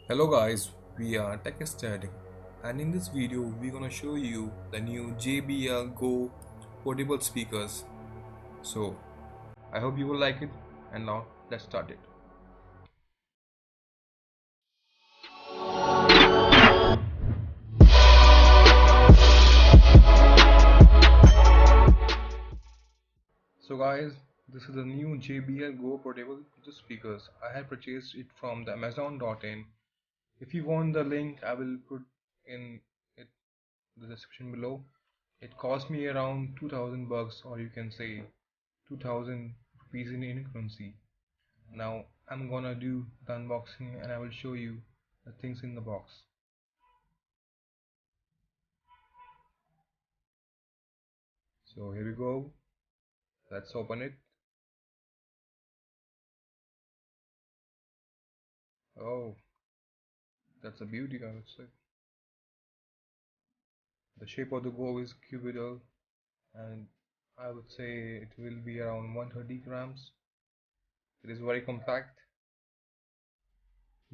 Hello guys, we are Tech Studying, and in this video we're gonna show you the new JBL Go portable speakers. So I hope you will like it, and now let's start it. So guys, this is the new JBL Go portable speakers. I have purchased it from the Amazon.in. If you want the link, I will put in it the description below. It cost me around 2000 bucks, or you can say 2000 rupees in Indian currency. Now I'm gonna do the unboxing and I will show you the things in the box. So here we go. Let's open it. Oh, that's a beauty, I would say. The shape of the Go is cubical, and I would say it will be around 130 grams. It is very compact.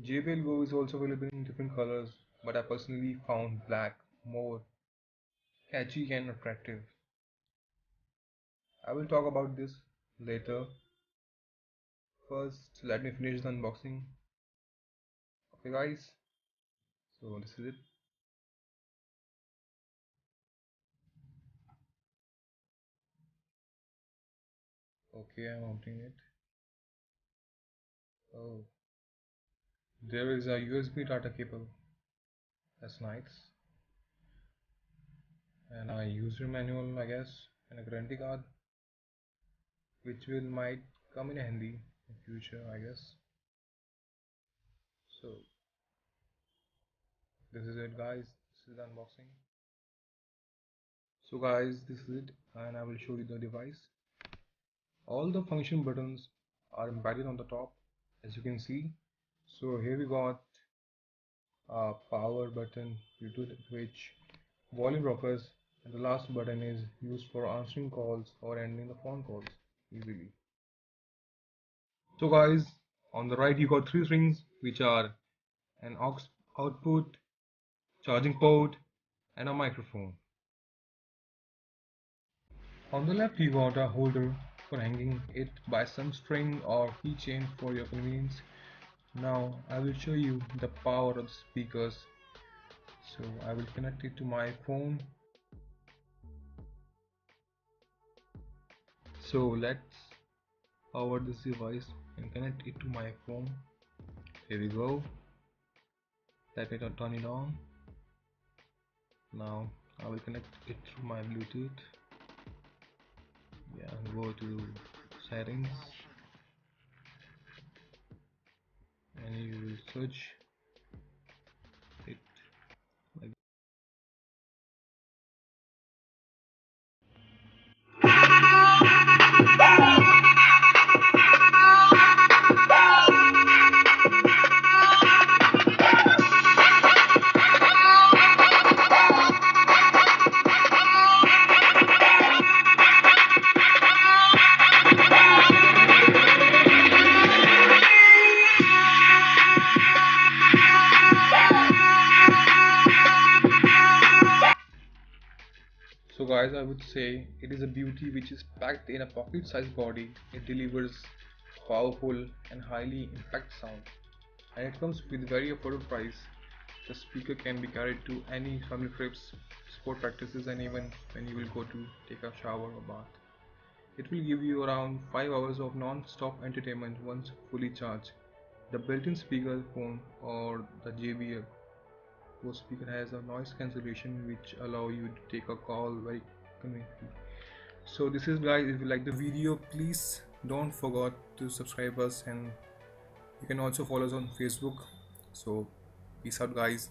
JBL Go is also available in different colors, but I personally found black more catchy and attractive. I will talk about this later. First, let me finish the unboxing. Okay guys, so this is it. Okay, I'm opening it. Oh, there is a USB data cable. That's nice. And a user manual, I guess, and a guarantee card, which will might come in handy in future, I guess. So this is it, guys. This is the unboxing. So guys, this is it, and I will show you the device. All the function buttons are embedded on the top, as you can see. So here we got a power button, Bluetooth switch, volume rockers, and the last button is used for answering calls or ending the phone calls easily. So guys, on the right you got three strings, which are an aux output, charging port, and a microphone. On the left you got a holder for hanging it by some string or keychain for your convenience. Now I will show you the power of the speakers. So I will connect it to my phone. So let's power this device and connect it to my phone. Here we go. Let me turn it on. Now I will connect it through my Bluetooth. Yeah, go to settings and you will search it like. So guys, I would say it is a beauty which is packed in a pocket-sized body. It delivers powerful and highly impact sound, and it comes with very affordable price. The speaker can be carried to any family trips, sport practices, and even when you will go to take a shower or bath. It will give you around 5 hours of non-stop entertainment once fully charged. The built-in speakerphone or the JBL Go speaker has a noise cancellation which allow you to take a call very conveniently. So this is, guys, if you like the video, please don't forget to subscribe us, and you can also follow us on Facebook. So peace out guys.